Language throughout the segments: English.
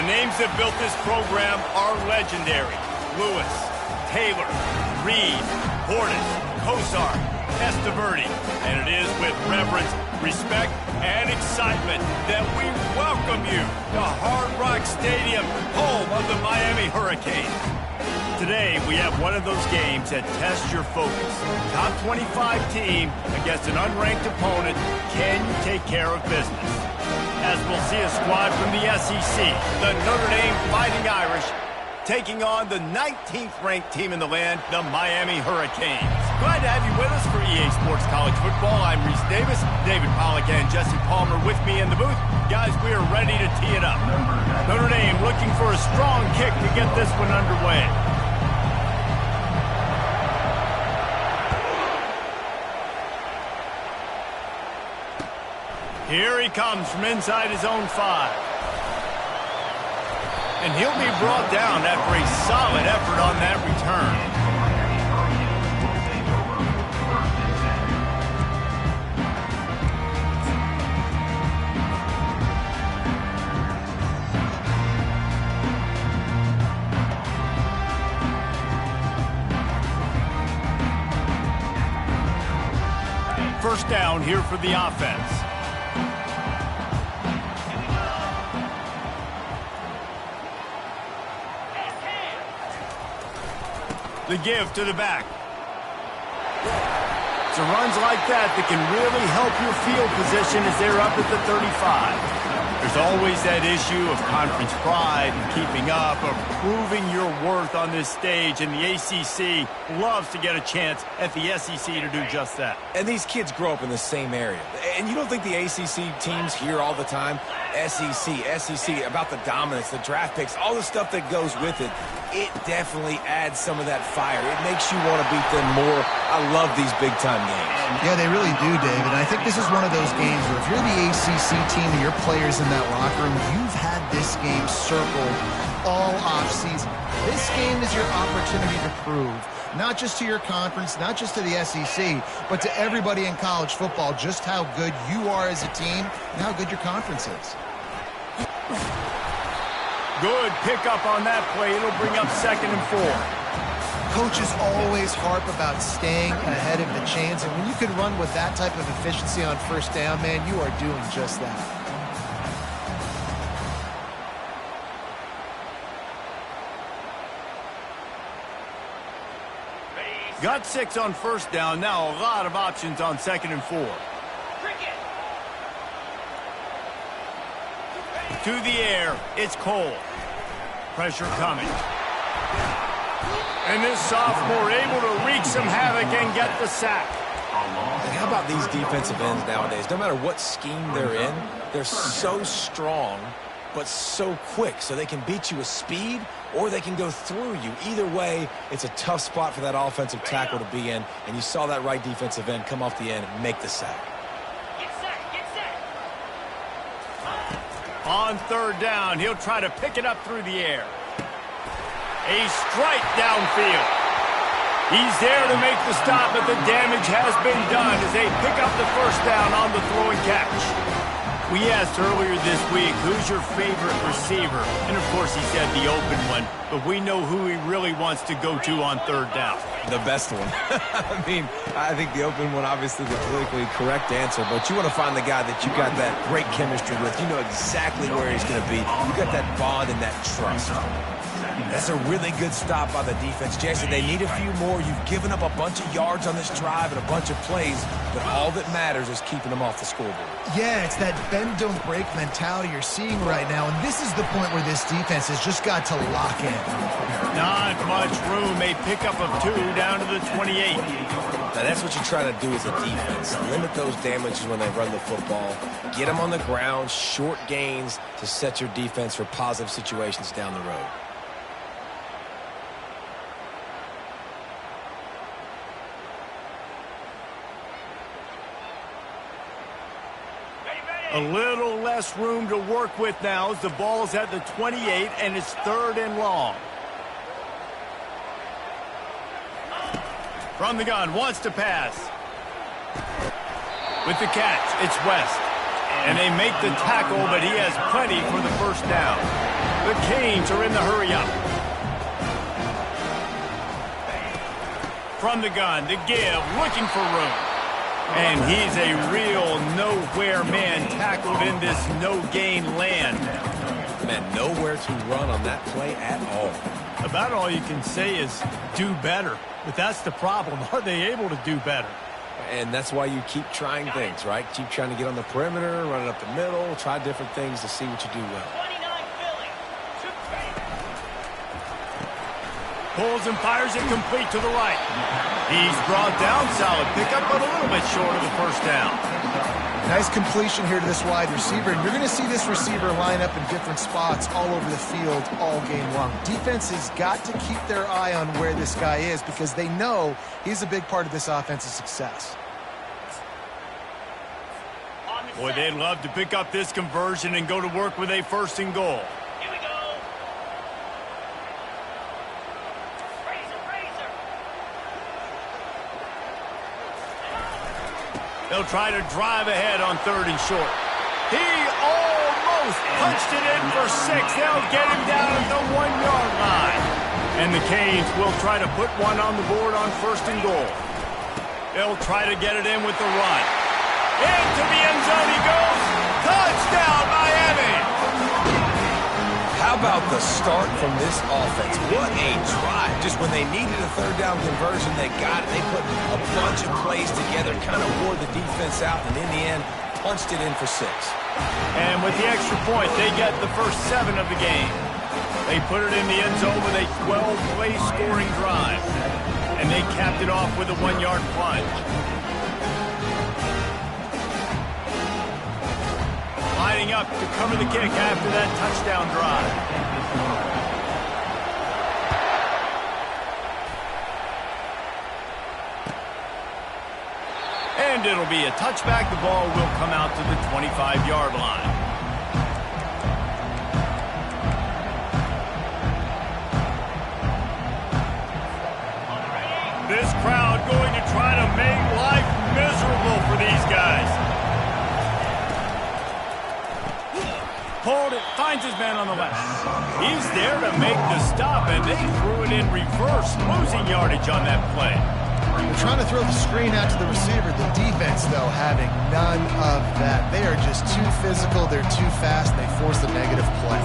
names that built this program are legendary. Lewis, Taylor, Reed, Portis, Kosar, Testaverde. And it is with reverence, respect, and excitement that we welcome you to Hard Rock Stadium, home of the Miami Hurricanes. Today, we have one of those games that tests your focus. Top 25 team against an unranked opponent. Can you take care of business? As we'll see a squad from the SEC, the Notre Dame Fighting Irish, taking on the 19th ranked team in the land, the Miami Hurricanes. Glad to have you with us for EA Sports College Football. I'm Reese Davis, David Pollack and Jesse Palmer with me in the booth. Guys, we are ready to tee it up. Notre Dame looking for a strong kick to get this one underway. Here he comes from inside his own 5. And he'll be brought down after a solid effort on that return. First down here for the offense. The give to the back. It's runs like that can really help your field position as they're up at the 35. There's always that issue of conference pride and keeping up, of proving your worth on this stage, and the ACC loves to get a chance at the SEC to do just that. And these kids grow up in the same area. And you don't think the ACC teams hear all the time, SEC, about the dominance, the draft picks, all the stuff that goes with it. It definitely adds some of that fire. It makes you want to beat them more. I love these big-time games. Yeah, they really do, David. And I think this is one of those games where if you're the ACC team and your players in that locker room, you've had this game circled all offseason. This game is your opportunity to prove, not just to your conference, not just to the SEC, but to everybody in college football, just how good you are as a team and how good your conference is. Good pickup on that play. It'll bring up 2nd and 4. Coaches always harp about staying ahead of the chains, and when you can run with that type of efficiency on first down, man, you are doing just that. Got 6 on first down. Now a lot of options on 2nd and 4. To the air, it's Cole. Pressure coming. And this sophomore able to wreak some havoc and get the sack. And how about these defensive ends nowadays? No matter what scheme they're in, they're so strong, but so quick. So they can beat you with speed, or they can go through you. Either way, it's a tough spot for that offensive tackle to be in. And you saw that right defensive end come off the end and make the sack. On 3rd down, he'll try to pick it up through the air. A strike downfield. He's there to make the stop, but the damage has been done as they pick up the first down on the throw and catch. We asked earlier this week, who's your favorite receiver? And, of course, he said the open one, but we know who he really wants to go to on 3rd down. The best one. I think the open one, obviously the politically correct answer, but you want to find the guy that you got that great chemistry with. You know exactly where he's going to be. You got that bond and that trust. That's a really good stop by the defense. Jason, they need a few more. You've given up a bunch of yards on this drive and a bunch of plays, but all that matters is keeping them off the scoreboard. Yeah, it's that bend, don't break mentality you're seeing right now, and this is the point where this defense has just got to lock in. Not much room. A pickup of 2 down to the 28. Now, that's what you try to do as a defense. Limit those damages when they run the football. Get them on the ground, short gains to set your defense for positive situations down the road. A little less room to work with now as the ball's at the 28 and it's 3rd and long. From the gun, wants to pass. With the catch, it's West. And they make the tackle, but he has plenty for the first down. The Canes are in the hurry-up. From the gun, to give, looking for room. And he's a real nowhere man tackled in this no-gain land. Man, nowhere to run on that play at all. About all you can say is do better. But that's the problem. Are they able to do better? And that's why you keep trying things, right? Keep trying to get on the perimeter, run it up the middle, try different things to see what you do well. Pulls and fires it complete to the right. He's brought down, solid pickup, but a little bit short of the first down. Nice completion here to this wide receiver, and you're going to see this receiver line up in different spots all over the field all game long. Defense has got to keep their eye on where this guy is because they know he's a big part of this offense's success. Boy, they'd love to pick up this conversion and go to work with a first and goal. Here we go. Razor. They'll try to drive ahead on 3rd and short. He almost punched it in for 6. They'll get him down at the 1-yard line. And the Canes will try to put one on the board on 1st and goal. They'll try to get it in with the run. Into the end zone he goes. Touchdown, Miami! How about the start from this offense? What a drive. Just when they needed a 3rd down conversion, they got it. They put a bunch of plays together, kind of wore the defense out, and in the end, punched it in for 6. And with the extra point, they get the first 7 of the game. They put it in the end zone with a 12-play scoring drive. And they capped it off with a 1-yard plunge. Lining up to cover the kick after that touchdown drive. And it'll be a touchback. The ball will come out to the 25-yard line. This crowd going to try to make life miserable for these guys. Pulled it, finds his man on the left. He's there to make the stop, and they threw it in reverse, losing yardage on that play. They're trying to throw the screen out to the receiver. The defense, though, having none of that. They are just too physical, they're too fast, and they force the negative play.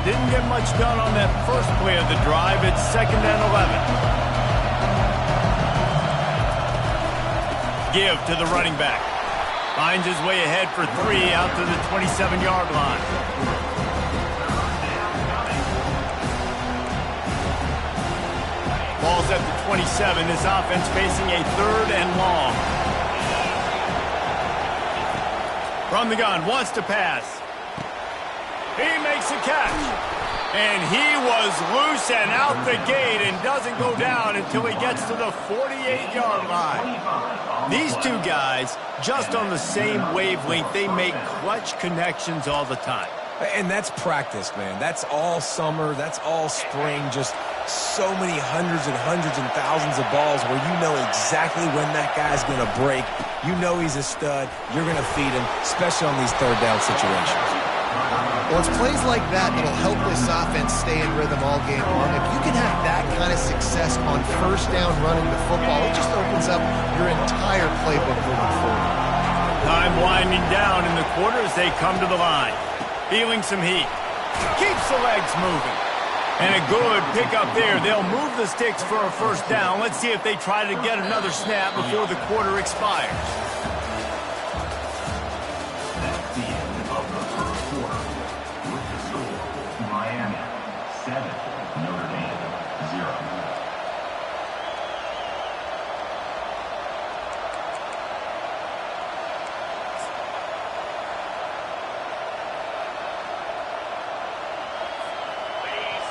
Didn't get much done on that first play of the drive. It's 2nd and 11. Give to the running back. Finds his way ahead for 3 out to the 27-yard line. Ball's at the 27. This offense facing a 3rd and long. From the gun, wants to pass. He makes a catch. And he was loose and out the gate and doesn't go down until he gets to the 48-yard line. These two guys, just on the same wavelength, they make clutch connections all the time. And that's practice, man. That's all summer. That's all spring. Just so many hundreds and thousands of balls where you know exactly when that guy's going to break. You know he's a stud. You're going to feed him, especially on these 3rd down situations. Well, it's plays like that that'll help this offense stay in rhythm all game long. If you can have that kind of success on 1st down running the football, it just opens up your entire playbook moving forward. Time winding down in the quarter as they come to the line. Feeling some heat. Keeps the legs moving. And a good pickup there. They'll move the sticks for a 1st down. Let's see if they try to get another snap before the quarter expires. Miami 7, Notre Dame 0.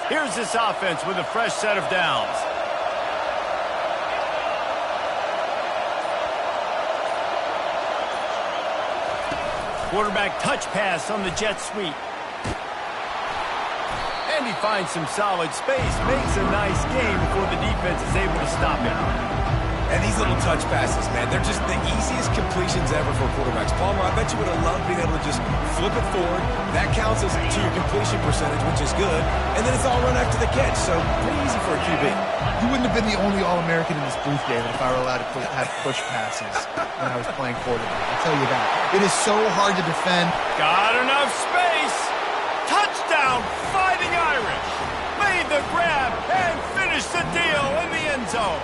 Here's this offense with a fresh set of downs. Quarterback touch pass on the jet sweep. And he finds some solid space, makes a nice game before the defense is able to stop him. And these little touch passes, man, they're just the easiest completions ever for quarterbacks. Palmer, I bet you would have loved being able to just flip it forward. That counts as to your completion percentage, which is good. And then it's all run after the catch, so pretty easy for a QB. You wouldn't have been the only All-American in this booth, David, if I were allowed to have push passes when I was playing quarterback. I'll tell you that. It is so hard to defend. Got enough space. Touchdown, Fighting Irish. Made the grab and finished the deal in the end zone.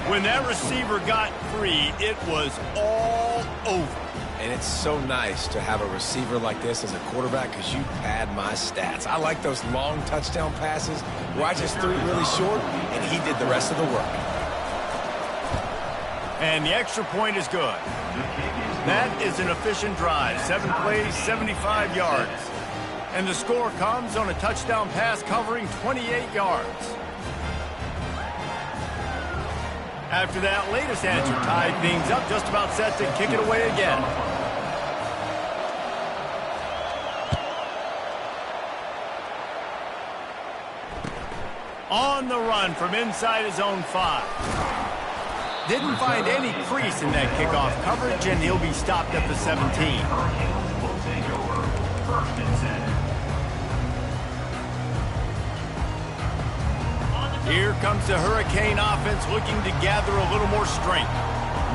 When that receiver got free, it was all over. And it's so nice to have a receiver like this as a quarterback because you pad my stats. I like those long touchdown passes where I just threw it really short and he did the rest of the work. And the extra point is good. That is an efficient drive. 7 plays, 75 yards. And the score comes on a touchdown pass covering 28 yards. After that latest answer tied things up, just about set to kick it away again. On the run from inside his own 5. Didn't find any crease in that kickoff coverage, and he'll be stopped at the 17. Here comes the Hurricane offense looking to gather a little more strength.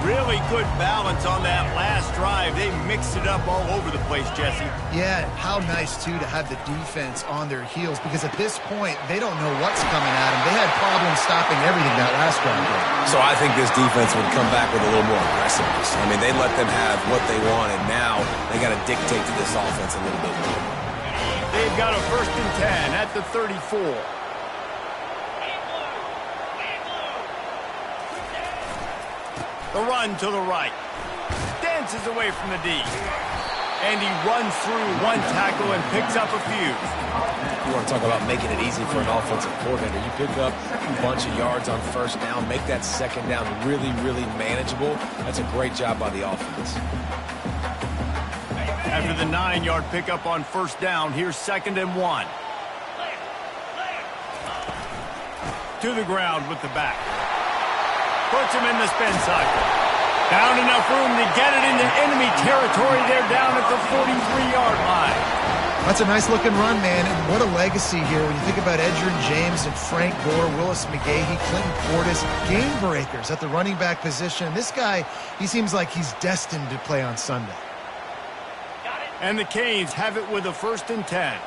Really good balance on that last drive. They mixed it up all over the place, Jesse. Yeah, how nice, too, to have the defense on their heels because at this point, they don't know what's coming at them. They had problems stopping everything that last drive. So I think this defense would come back with a little more aggressiveness. I mean, they let them have what they wanted. Now they got to dictate to this offense a little bit more. They've got a 1st and 10 at the 34. The run to the right. Dances away from the D. And he runs through one tackle and picks up a few. You want to talk about making it easy for an offensive coordinator. You pick up a bunch of yards on 1st down, make that 2nd down really, really manageable. That's a great job by the offense. After the 9-yard pickup on 1st down, here's 2nd and 1. To the ground with the back. Puts him in the spin cycle. Found enough room to get it into enemy territory. They're down at the 43-yard line. That's a nice-looking run, man, and what a legacy here when you think about Edgerrin James and Frank Gore, Willis McGahee, Clinton Portis, game breakers at the running back position. This guy, he seems like he's destined to play on Sunday. And the Canes have it with a 1st and 10.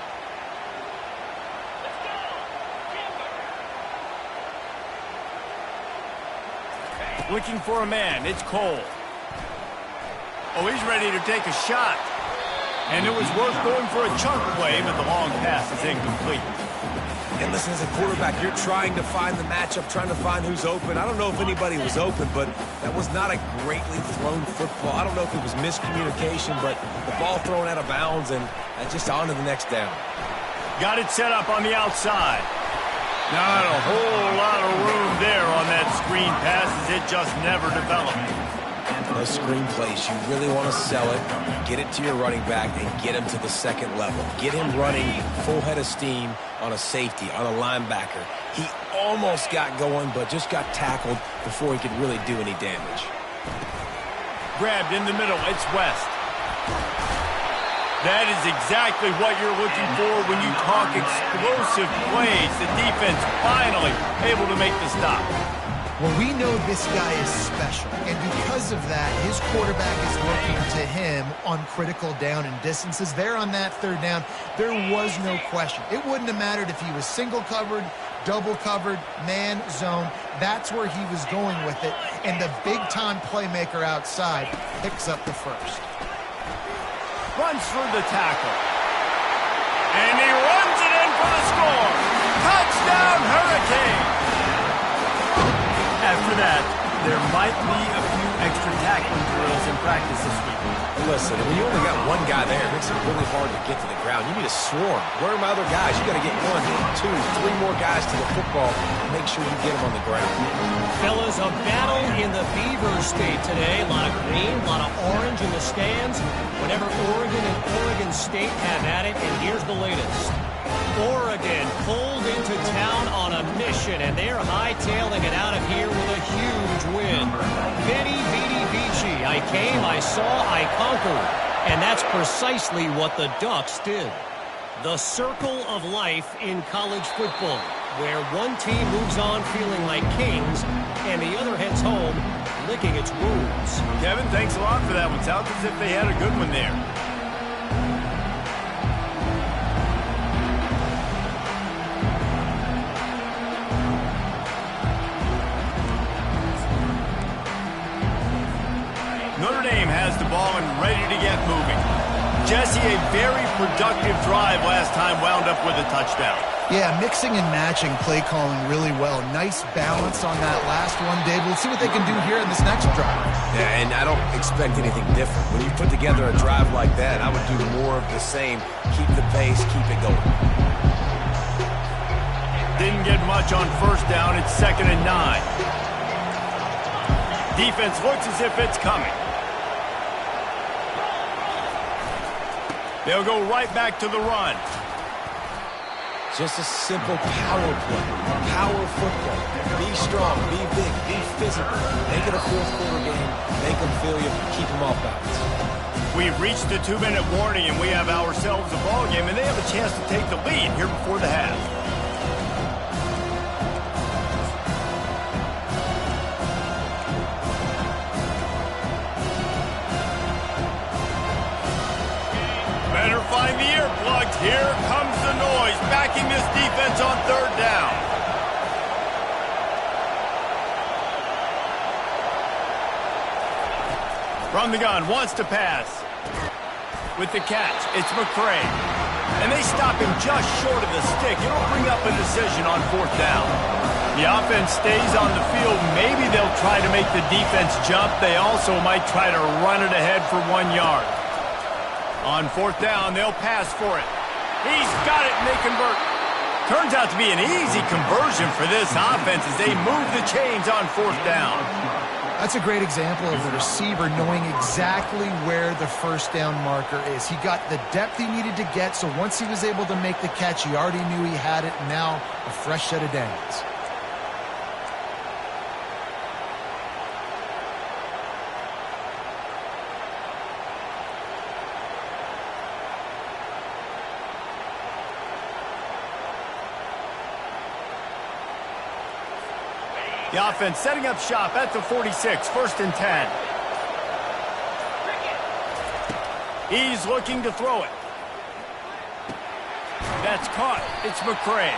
Looking for a man. It's Cole. Oh, he's ready to take a shot. And it was worth going for a chunk play, but the long pass is incomplete. And listen, as a quarterback, you're trying to find the matchup, trying to find who's open. I don't know if anybody was open, but that was not a greatly thrown football. I don't know if it was miscommunication, but the ball thrown out of bounds and just on to the next down. Got it set up on the outside. Not a whole lot of room there on that screen pass as it just never developed. Those screen plays, you really want to sell it, get it to your running back, and get him to the 2nd level. Get him running full head of steam on a safety, on a linebacker. He almost got going, but just got tackled before he could really do any damage. Grabbed in the middle, it's West. That is exactly what you're looking for when you talk explosive plays. The defense finally able to make the stop. Well, we know this guy is special, and because of that, his quarterback is looking to him on critical down and distances. There on that 3rd down, there was no question. It wouldn't have mattered if he was single covered, double covered, man, zone. That's where he was going with it, and the big-time playmaker outside picks up the 1st. Runs through the tackle. And he runs it in for the score. Touchdown, Hurricane. After that, there might be a few extra tackling drills in practice this week. Listen, when you only got one guy there, it makes it really hard to get to the ground. You need a swarm. Where are my other guys? You got to get 1, 2, 3 more guys to the football and make sure you get them on the ground. Fellas, a battle in the Beaver State today. A lot of green, a lot of orange in the stands. Whenever Oregon and Oregon State have at it, and here's the latest. Oregon pulled into town on a mission, and they're hightailing it out of here with a huge win. Veni, vidi, vici. I came, I saw, I conquered. And that's precisely what the Ducks did. The circle of life in college football, where one team moves on feeling like kings, and the other heads home licking its wounds. Kevin, thanks a lot for that one. Sounds as if they had a good one there. Notre Dame has the ball and ready to get moving. Jesse, a very productive drive last time, wound up with a touchdown. Yeah, mixing and matching play calling really well. Nice balance on that last one, Dave. We'll see what they can do here in this next drive. Yeah, and I don't expect anything different. When you put together a drive like that, I would do more of the same. Keep the pace, keep it going. Didn't get much on first down. It's 2nd and 9. Defense looks as if it's coming. They'll go right back to the run. Just a simple power play. Power football. Be strong, be big, be physical. Make it a fourth-quarter game. Make them feel you. Keep them off balance. We've reached the 2-minute warning, and we have ourselves a ball game, and they have a chance to take the lead here before the half. Better find the earplugs. Here comes the noise, backing this defense on 3rd down. From the gun, wants to pass. With the catch, it's McCray. And they stop him just short of the stick. It'll bring up a decision on 4th down. The offense stays on the field. Maybe they'll try to make the defense jump. They also might try to run it ahead for 1 yard. On 4th down, they'll pass for it. He's got it, and they convert. Turns out to be an easy conversion for this offense as they move the chains on 4th down. That's a great example of the receiver knowing exactly where the first down marker is. He got the depth he needed to get, so once he was able to make the catch, he already knew he had it. Now, a fresh set of downs. The offense setting up shop at the 46, 1st and 10. He's looking to throw it. That's caught. It's McCray.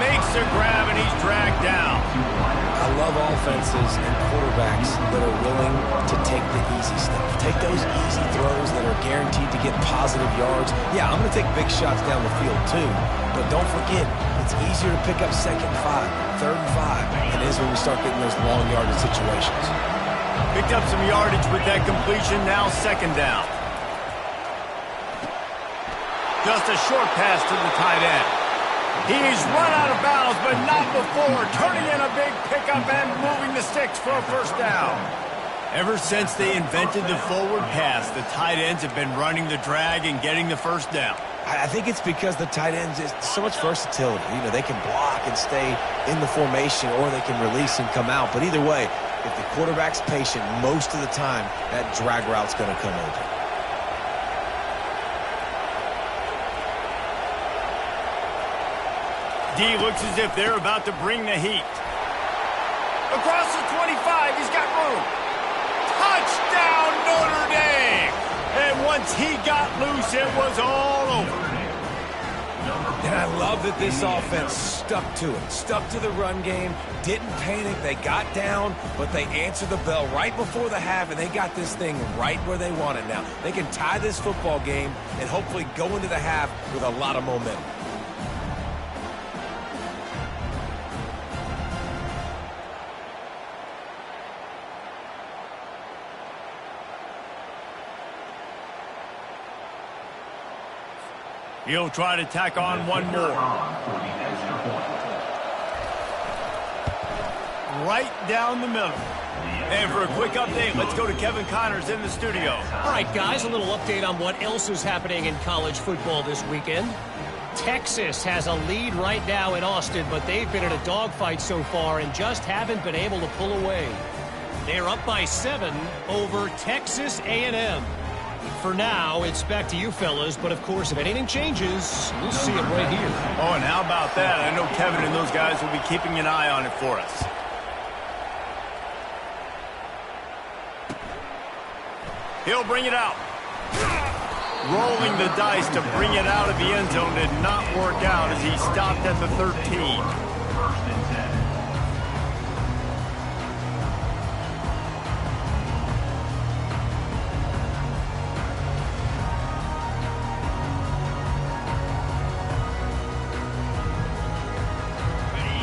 Makes the grab, and he's dragged down. I love offenses and quarterbacks that are willing to take the easy stuff. Take those easy throws that are guaranteed to get positive yards. Yeah, I'm going to take big shots down the field too, but don't forget, it's easier to pick up 2nd and 5, 3rd and 5 than it is when we start getting those long yardage situations. Picked up some yardage with that completion, now 2nd down. Just a short pass to the tight end. He's run out of bounds, but not before turning in a big pickup and moving the sticks for a 1st down. Ever since they invented the forward pass, the tight ends have been running the drag and getting the 1st down. I think it's because the tight ends is so much versatility. You know, they can block and stay in the formation, or they can release and come out. But either way, if the quarterback's patient, most of the time, that drag route's going to come open. D looks as if they're about to bring the heat. Across the 25, he's got room. Touchdown, Notre Dame! And once he got loose, it was all over. And I love that this offense stuck to it, stuck to the run game, didn't panic. They got down, but they answered the bell right before the half, and they got this thing right where they want it now. They can tie this football game and hopefully go into the half with a lot of momentum. He'll try to tack on one more. Right down the middle. And for a quick update, let's go to Kevin Connors in the studio. All right, guys, a little update on what else is happening in college football this weekend. Texas has a lead right now in Austin, but they've been in a dogfight so far and just haven't been able to pull away. They're up by 7 over Texas A&M. For now, it's back to you fellas, but of course, if anything changes, we'll see it right here. Oh, and how about that? I know Kevin and those guys will be keeping an eye on it for us. He'll bring it out. Rolling the dice to bring it out of the end zone did not work out as he stopped at the 13. First and 10.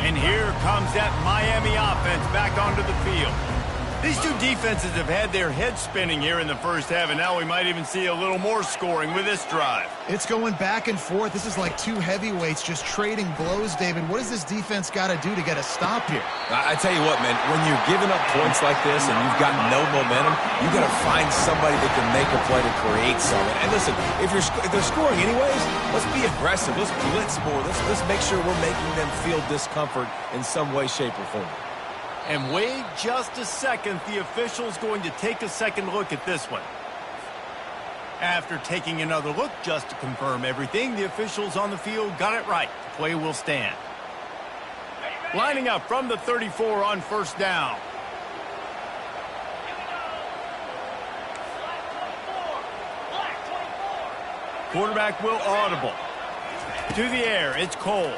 And here comes that Miami offense back onto the field. These two defenses have had their heads spinning here in the first half, and now we might even see a little more scoring with this drive. It's going back and forth. This is like two heavyweights just trading blows, David. What does this defense got to do to get a stop here? I tell you what, man, when you're giving up points like this and you've got no momentum, you got to find somebody that can make a play to create something. And listen, if they're scoring anyways, let's be aggressive. Let's blitz more. Let's make sure we're making them feel discomfort in some way, shape, or form. And wait just a second, the official's going to take a second look at this one. After taking another look just to confirm everything, the officials on the field got it right. The play will stand. Lining up from the 34 on first down. Quarterback will audible. To the air, it's Cole.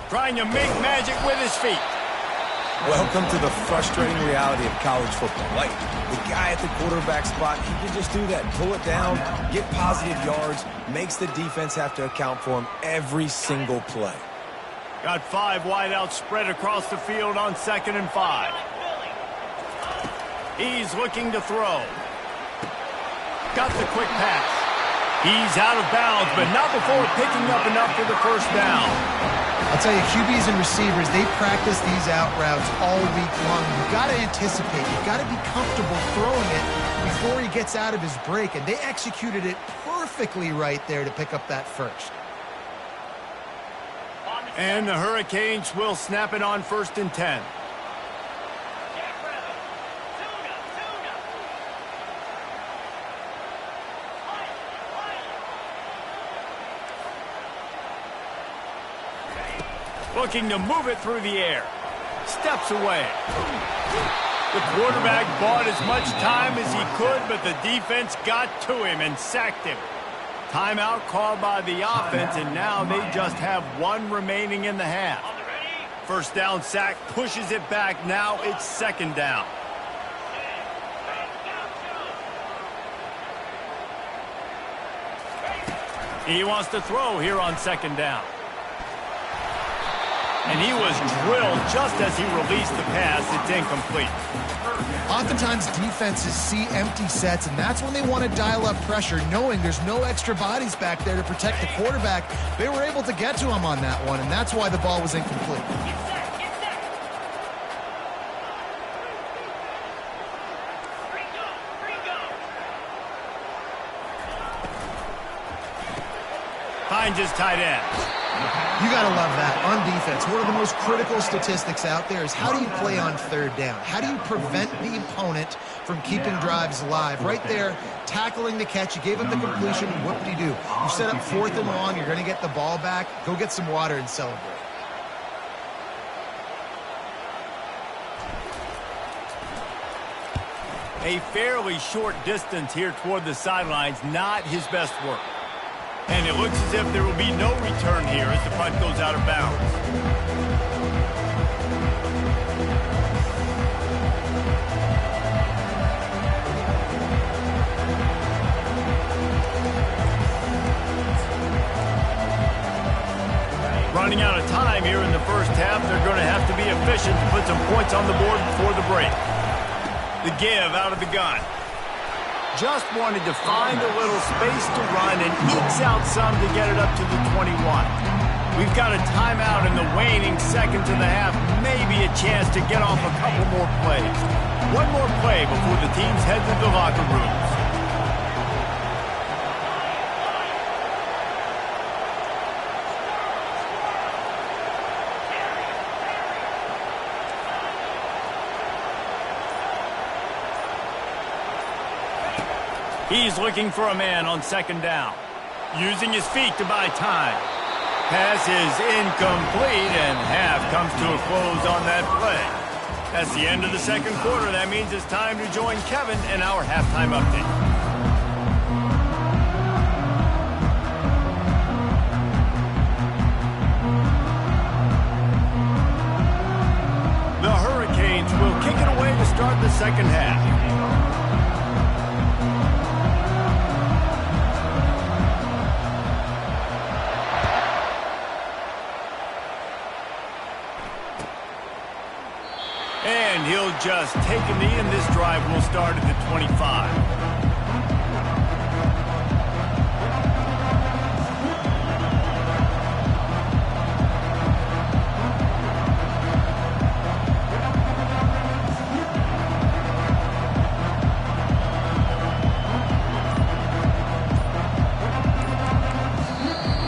Trying to make magic with his feet. Welcome to the frustrating reality of college football. Like, the guy at the quarterback spot, he can just do that. Pull it down, get positive yards, makes the defense have to account for him every single play. Got 5 wideouts spread across the field on 2nd and 5. He's looking to throw. Got the quick pass. He's out of bounds, but not before picking up enough for the first down. I'll tell you, QBs and receivers, they practice these out routes all week long. You've got to anticipate. You've got to be comfortable throwing it before he gets out of his break. And they executed it perfectly right there to pick up that first. And the Hurricanes will snap it on 1st and 10. Looking to move it through the air. Steps away. The quarterback bought as much time as he could, but the defense got to him and sacked him. Timeout called by the offense, and now they just have 1 remaining in the half. First down sack pushes it back. Now it's 2nd down. He wants to throw here on 2nd down. And he was drilled just as he released the pass. It's incomplete. Oftentimes, defenses see empty sets, and that's when they want to dial up pressure, knowing there's no extra bodies back there to protect the quarterback. They were able to get to him on that one, and that's why the ball was incomplete. Finds his tight end. You got to love that. On defense, one of the most critical statistics out there is how do you play on 3rd down? How do you prevent the opponent from keeping drives alive? Right there, tackling the catch. You gave him the completion. What did he do? You set up 4th and long. You're going to get the ball back. Go get some water and celebrate. A fairly short distance here toward the sidelines. Not his best work. And it looks as if there will be no return here as the punt goes out of bounds. Running out of time here in the first half. They're going to have to be efficient to put some points on the board before the break. The give out of the gun. Just wanted to find a little space to run and ekes out some to get it up to the 21. We've got a timeout in the waning seconds of the half. Maybe a chance to get off a couple more plays. One more play before the teams head to the locker rooms. He's looking for a man on second down. Using his feet to buy time. Pass is incomplete, and half comes to a close on that play. That's the end of the second quarter. That means it's time to join Kevin in our halftime update. The Hurricanes will kick it away to start the second half. And he'll just take a knee, and this drive will start at the 25.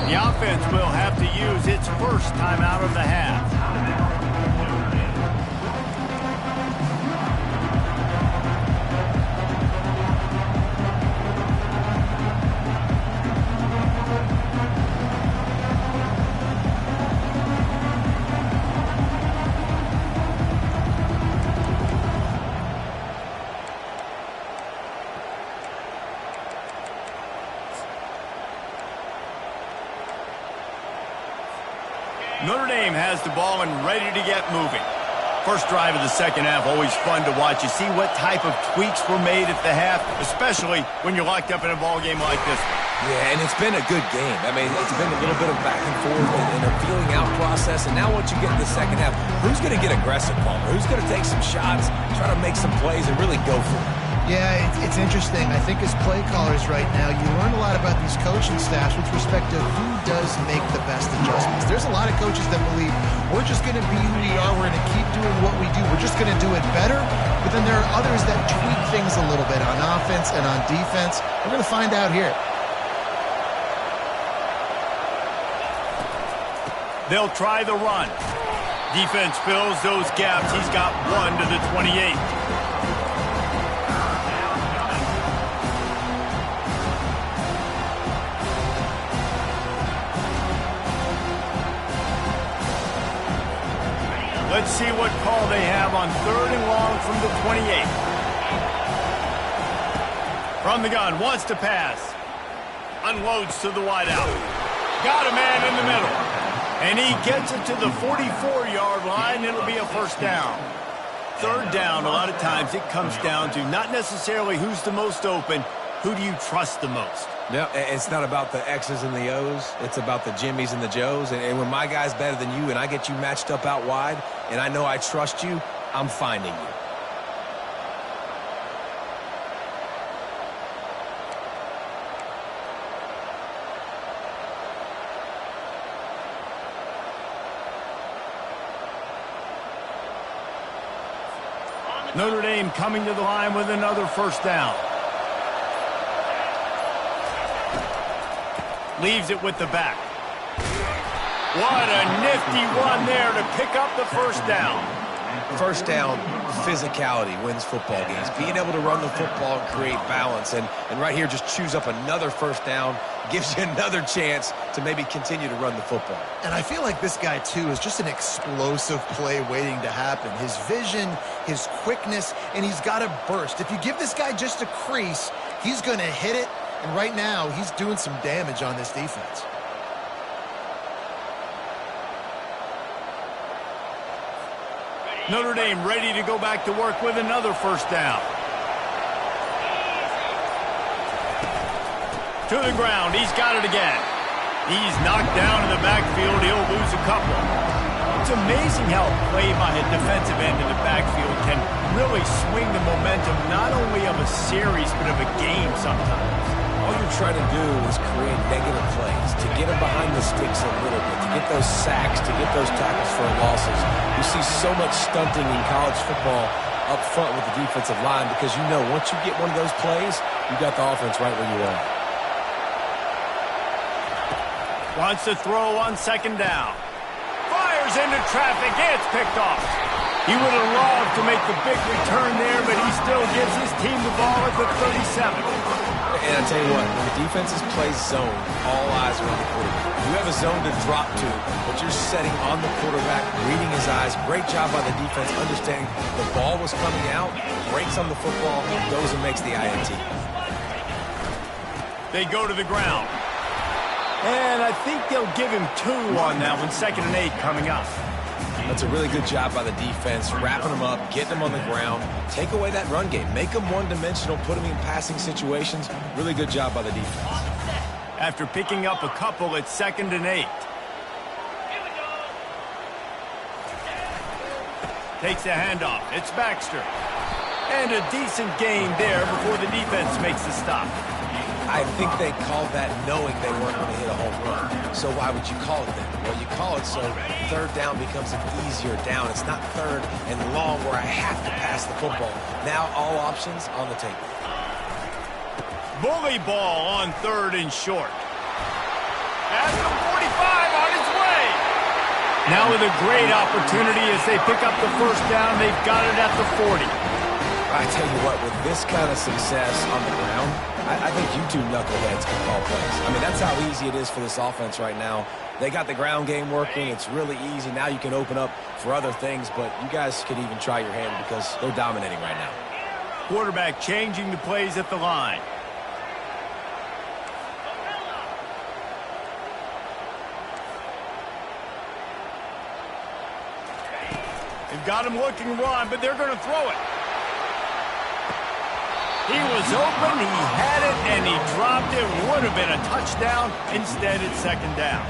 The offense will have to use its first timeout of the half. Notre Dame has the ball and ready to get moving. First drive of the second half, always fun to watch. You see what type of tweaks were made at the half, especially when you're locked up in a ball game like this one. Yeah, and it's been a good game. I mean, it's been a little bit of back and forth and a feeling out process. And now once you get in the second half, who's going to get aggressive, Palmer? Who's going to take some shots, try to make some plays, and really go for it? Yeah, it's interesting. I think as play callers right now, you learn a lot about these coaching staffs with respect to who does make the best adjustments. There's a lot of coaches that believe we're just going to be who we are. We're going to keep doing what we do. We're just going to do it better. But then there are others that tweak things a little bit on offense and on defense. We're going to find out here. They'll try the run. Defense fills those gaps. He's got one to the 28. Let's see what call they have on third and long from the 28. From the gun, wants to pass. Unloads to the wideout. Got a man in the middle. And he gets it to the 44-yard line. It'll be a first down. Third down, a lot of times it comes down to not necessarily who's the most open, who do you trust the most? No, it's not about the X's and the O's. It's about the Jimmies and the Joes. And when my guy's better than you and I get you matched up out wide and I know I trust you, I'm finding you. Notre Dame coming to the line with another first down. Leaves it with the back. What a nifty run there to pick up the first down. First down, physicality wins football games. Being able to run the football and create balance. And right here, just choose up another first down. Gives you another chance to maybe continue to run the football. And I feel like this guy, too, is just an explosive play waiting to happen. His vision, his quickness, and he's got a burst. If you give this guy just a crease, he's going to hit it. And right now, he's doing some damage on this defense. Notre Dame ready to go back to work with another first down. To the ground. He's got it again. He's knocked down in the backfield. He'll lose a couple. It's amazing how a play by a defensive end in the backfield can really swing the momentum not only of a series but of a game sometimes. All you're trying to do is create negative plays, to get them behind the sticks a little bit, to get those sacks, to get those tackles for losses. You see so much stunting in college football up front with the defensive line because you know once you get one of those plays, you got the offense right where you are. Wants to throw on second down. Fires into traffic. It's picked off. He would have loved to make the big return there, but he still gives his team the ball at the 37. tell you what, when the defenses play zone, all eyes are on the quarterback. You have a zone to drop to, but you're setting on the quarterback, reading his eyes. Great job by the defense, understanding the ball was coming out, breaks on the football, goes and makes the INT. They go to the ground. And I think they'll give him 2 on that one. 2nd and 8 coming up. That's a really good job by the defense, wrapping them up, getting them on the ground. Take away that run game. Make them one-dimensional, put them in passing situations. Really good job by the defense. After picking up a couple, it's 2nd and 8. Takes the handoff. It's Baxter. And a decent gain there before the defense makes the stop. I think they called that knowing they weren't going to hit a home run. So why would you call it then? Well, you call it so 3rd down becomes an easier down. It's not 3rd and long where I have to pass the football. Now all options on the table. Bully ball on 3rd and short. At the 45 on its way. Now with a great opportunity as they pick up the 1st down. They've got it at the 40. I tell you what, with this kind of success on the ground, I think you two knuckleheads can call plays. I mean, that's how easy it is for this offense right now. They got the ground game working. It's really easy. Now you can open up for other things, but you guys could even try your hand because they're dominating right now. Quarterback changing the plays at the line. They've got him looking run, but they're going to throw it. He was open, he had it, and he dropped it. Would have been a touchdown. Instead, it's 2nd down.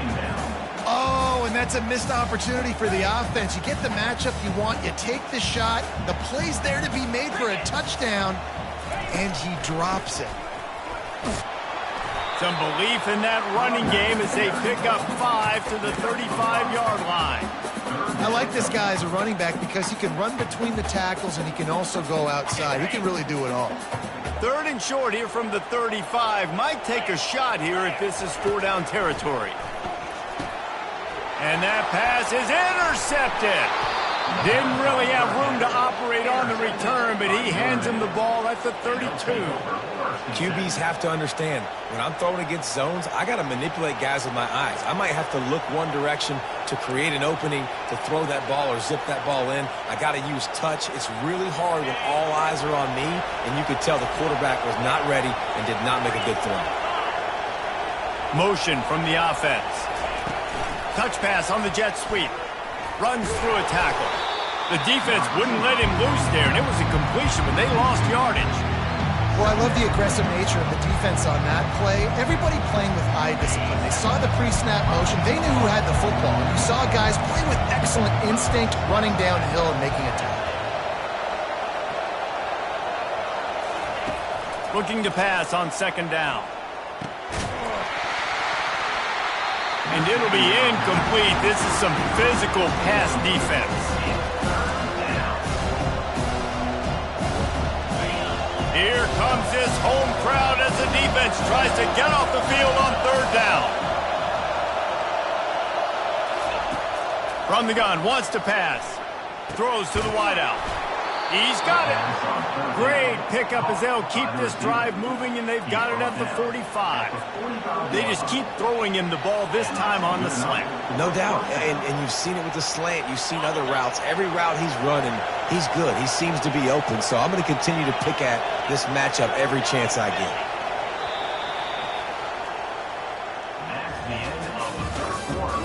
Oh, and that's a missed opportunity for the offense. You get the matchup you want, you take the shot, the play's there to be made for a touchdown, and he drops it. Some belief in that running game as they pick up 5 to the 35-yard line. I like this guy as a running back because he can run between the tackles and he can also go outside. He can really do it all. 3rd and short here from the 35. Might take a shot here if this is 4-down territory. And that pass is intercepted. Didn't really have room to operate on the return, but he hands him the ball at the 32. QBs have to understand, when I'm throwing against zones, I got to manipulate guys with my eyes. I might have to look one direction to create an opening to throw that ball or zip that ball in. I got to use touch. It's really hard when all eyes are on me, and you could tell the quarterback was not ready and did not make a good throw. Motion from the offense. Touch pass on the jet sweep. Runs through a tackle. The defense wouldn't let him loose there, and it was a completion, but they lost yardage. Well, I love the aggressive nature of the defense on that play. Everybody playing with eye discipline. They saw the pre-snap motion. They knew who had the football. And you saw guys play with excellent instinct, running downhill and making a tackle. Looking to pass on 2nd down. And it'll be incomplete. This is some physical pass defense. Here comes this home crowd as the defense tries to get off the field on 3rd down. From the gun, wants to pass. Throws to the wideout. He's got it. Great pickup as they'll keep this drive moving, and they've got it at the 45. They just keep throwing him the ball, this time on the slant. No doubt, and you've seen it with the slant. You've seen other routes. Every route he's running, he's good. He seems to be open, so I'm going to continue to pick at this matchup every chance I get. That's the end of the 3rd quarter.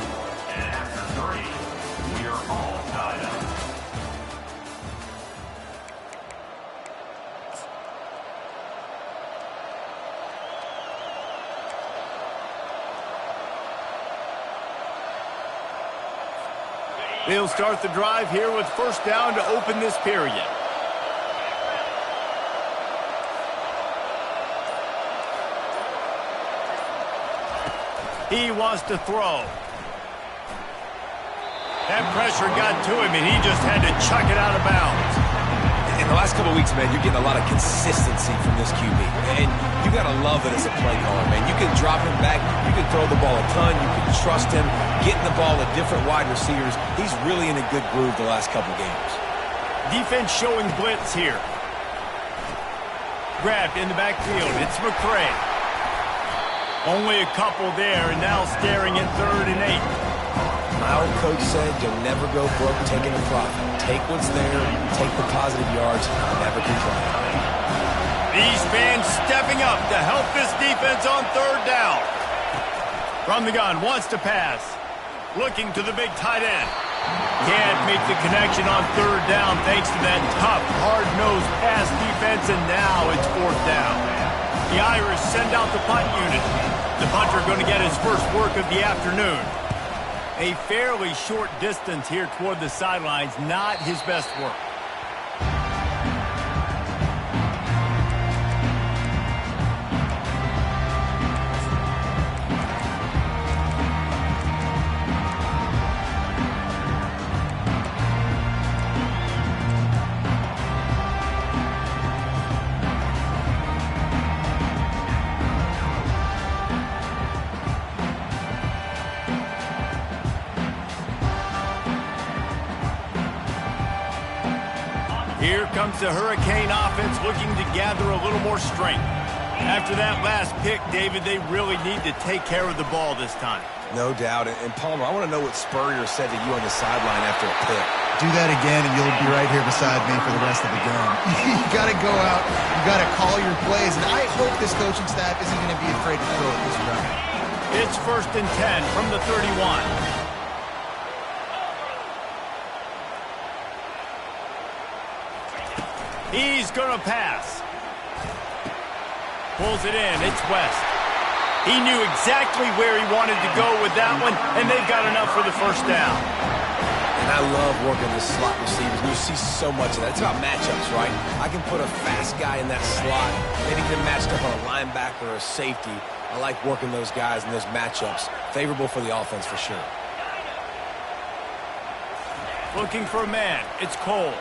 And after 30, we are all tied up. They'll start the drive here with 1st down to open this period. He wants to throw. That pressure got to him, and he just had to chuck it out of bounds. In the last couple of weeks, man, you're getting a lot of consistency from this QB. And you got to love it as a play caller, man. You can drop him back. You can throw the ball a ton. You can trust him. Getting the ball to different wide receivers. He's really in a good groove the last couple games. Defense showing blitz here. Grabbed in the backfield. It's McCray. Only a couple there, and now staring at 3rd and 8. My old coach said you'll never go broke taking a profit. Take what's there, take the positive yards, never complain. These fans stepping up to help this defense on 3rd down. From the gun, wants to pass. Looking to the big tight end. Can't make the connection on 3rd down thanks to that tough, hard-nosed pass defense, and now it's 4th down. The Irish send out the punt unit. The punter going to get his first work of the afternoon. A fairly short distance here toward the sidelines, not his best work. Here comes the Hurricane offense looking to gather a little more strength. After that last pick, David, they really need to take care of the ball this time. No doubt. And Palmer, I want to know what Spurrier said to you on the sideline after a pick. Do that again, and you'll be right here beside me for the rest of the game. You got to go out. You got to call your plays. And I hope this coaching staff isn't going to be afraid to throw it this round. It's 1st and 10 from the 31. He's going to pass. Pulls it in. It's West. He knew exactly where he wanted to go with that one, and they've got enough for the 1st down. And I love working the slot receivers. You see so much of that. It's about matchups, right? I can put a fast guy in that slot. Maybe get him matched up on a linebacker or a safety. I like working those guys in those matchups. Favorable for the offense for sure. Looking for a man. It's Cole.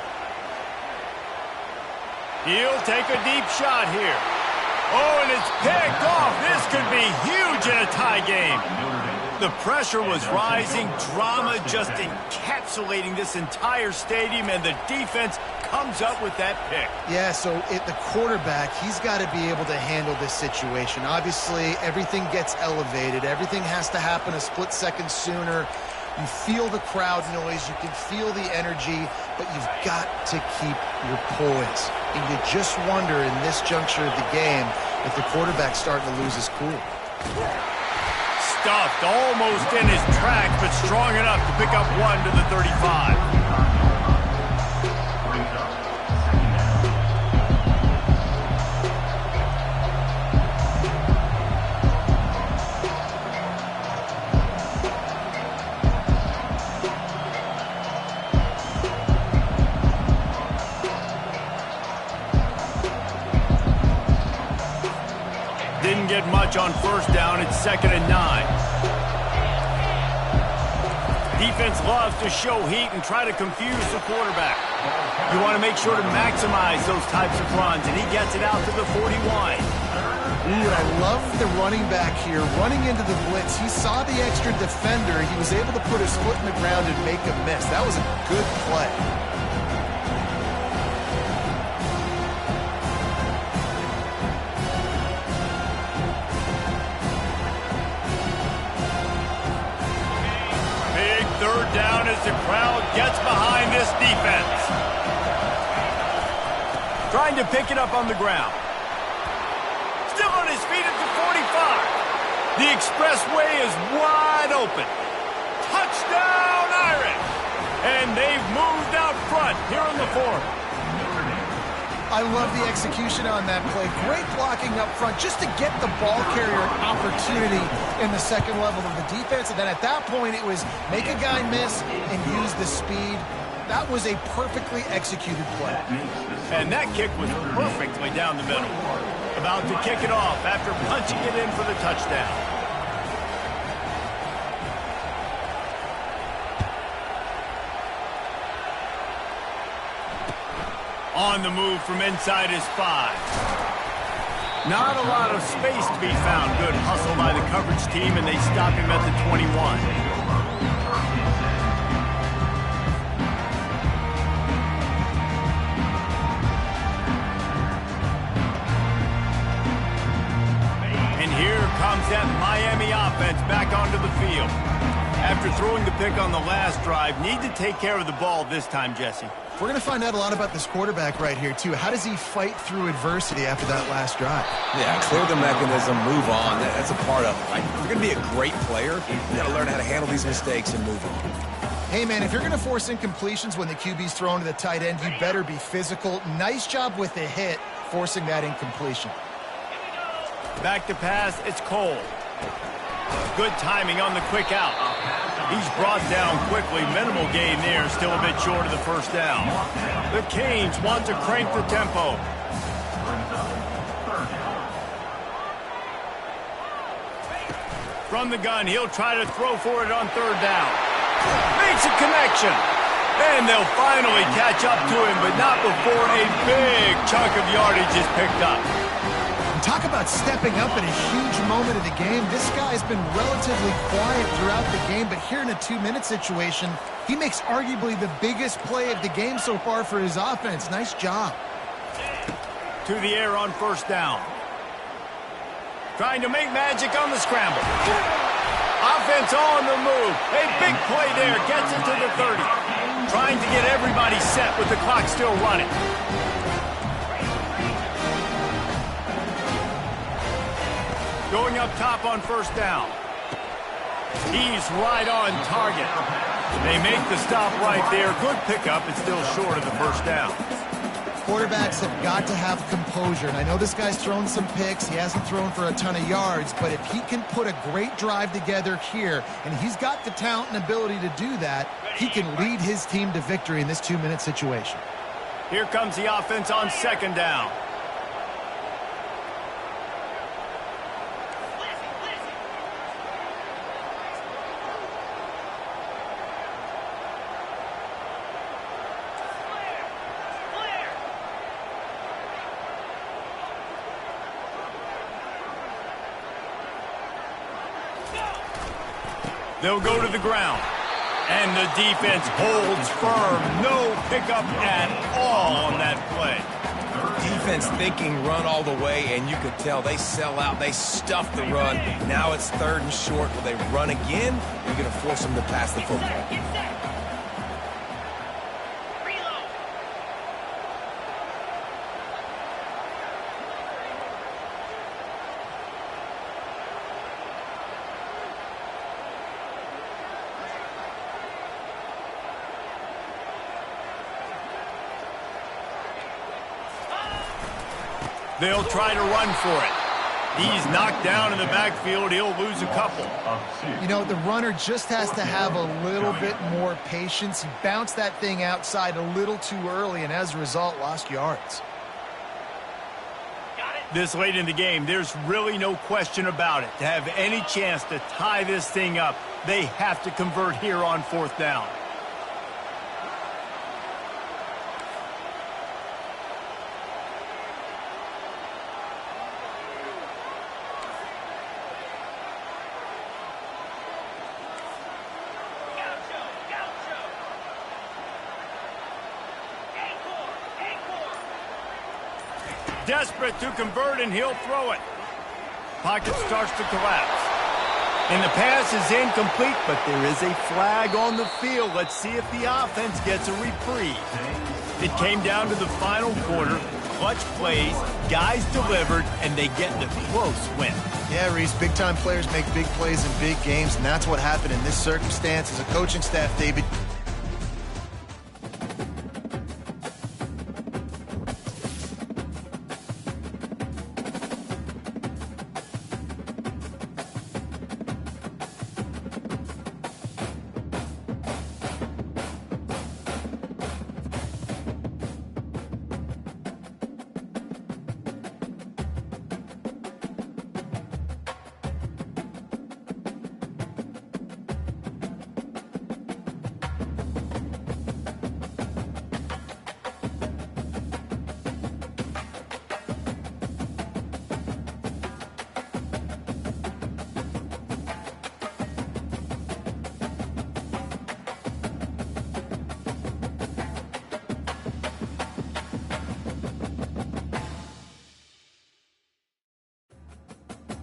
He'll take a deep shot here. Oh, and it's picked off. This could be huge in a tie game. The pressure was rising. Drama just encapsulating this entire stadium, and the defense comes up with that pick. Yeah, so the quarterback, he's got to be able to handle this situation. Obviously, everything gets elevated. Everything has to happen a split second sooner. You feel the crowd noise. You can feel the energy, but you've got to keep your poise. And you just wonder in this juncture of the game if the quarterback's starting to lose his cool. Stuffed almost in his tracks, but strong enough to pick up one to the 35. Didn't get much on 1st down. It's 2nd and 9. Defense loves to show heat and try to confuse the quarterback. You want to make sure to maximize those types of runs, and he gets it out to the 41. Ooh, and I love the running back here running into the blitz. He saw the extra defender. He was able to put his foot in the ground and make a miss. That was a good play. Big 3rd down as the crowd gets behind this defense. Trying to pick it up on the ground. Still on his feet at the 45. The expressway is wide open. Touchdown, Irish! And they've moved out front here on the 4th. I love the execution on that play. Great blocking up front just to get the ball carrier an opportunity in the second level of the defense. And then at that point, it was make a guy miss and use the speed. That was a perfectly executed play. And that kick was perfectly down the middle. About to kick it off after punching it in for the touchdown. On the move from inside his 5. Not a lot of space to be found. Good hustle by the coverage team, and they stop him at the 21. comes that Miami offense back onto the field. After throwing the pick on the last drive, need to take care of the ball this time, Jesse. We're going to find out a lot about this quarterback right here, too. How does he fight through adversity after that last drive? Yeah, clear the mechanism, move on. That's a part of it. Like, if you're going to be a great player, you got to learn how to handle these mistakes and move on. Hey, man, if you're going to force incompletions when the QB's thrown to the tight end, you better be physical. Nice job with the hit, forcing that incompletion. Back to pass, it's Cole. Good timing on the quick out. He's brought down quickly. Minimal gain there, still a bit short of the first down. The Canes want to crank the tempo. From the gun, he'll try to throw for it on third down. Makes a connection. And they'll finally catch up to him, but not before a big chunk of yardage is picked up. Talk about stepping up in a huge moment of the game. This guy's been relatively quiet throughout the game, but here in a 2-minute situation, he makes arguably the biggest play of the game so far for his offense. Nice job. To the air on first down. Trying to make magic on the scramble. Offense on the move. A big play there. Gets it to the 30. Trying to get everybody set with the clock still running. Going up top on first down. He's right on target. They make the stop right there. Good pickup. It's still short of the first down. Quarterbacks have got to have composure. And I know this guy's thrown some picks. He hasn't thrown for a ton of yards. But if he can put a great drive together here, and he's got the talent and ability to do that, he can lead his team to victory in this 2-minute situation. Here comes the offense on second down. They'll go to the ground. And the defense holds firm. No pickup at all on that play. Defense thinking run all the way, and you could tell they sell out. They stuff the run. Now it's third and short. Will they run again? You're going to force them to pass the football. They'll try to run for it. He's knocked down in the backfield. He'll lose a couple. You know, the runner just has to have a little bit more patience. He bounced that thing outside a little too early, and as a result, lost yards. This late in the game, there's really no question about it. To have any chance to tie this thing up, they have to convert here on fourth down. Desperate to convert, and he'll throw it. Pocket starts to collapse. And the pass is incomplete, but there is a flag on the field. Let's see if the offense gets a reprieve. It came down to the final quarter. Clutch plays, guys delivered, and they get the close win. Yeah, Reese, big-time players make big plays in big games, and that's what happened in this circumstance. As a coaching staff, David,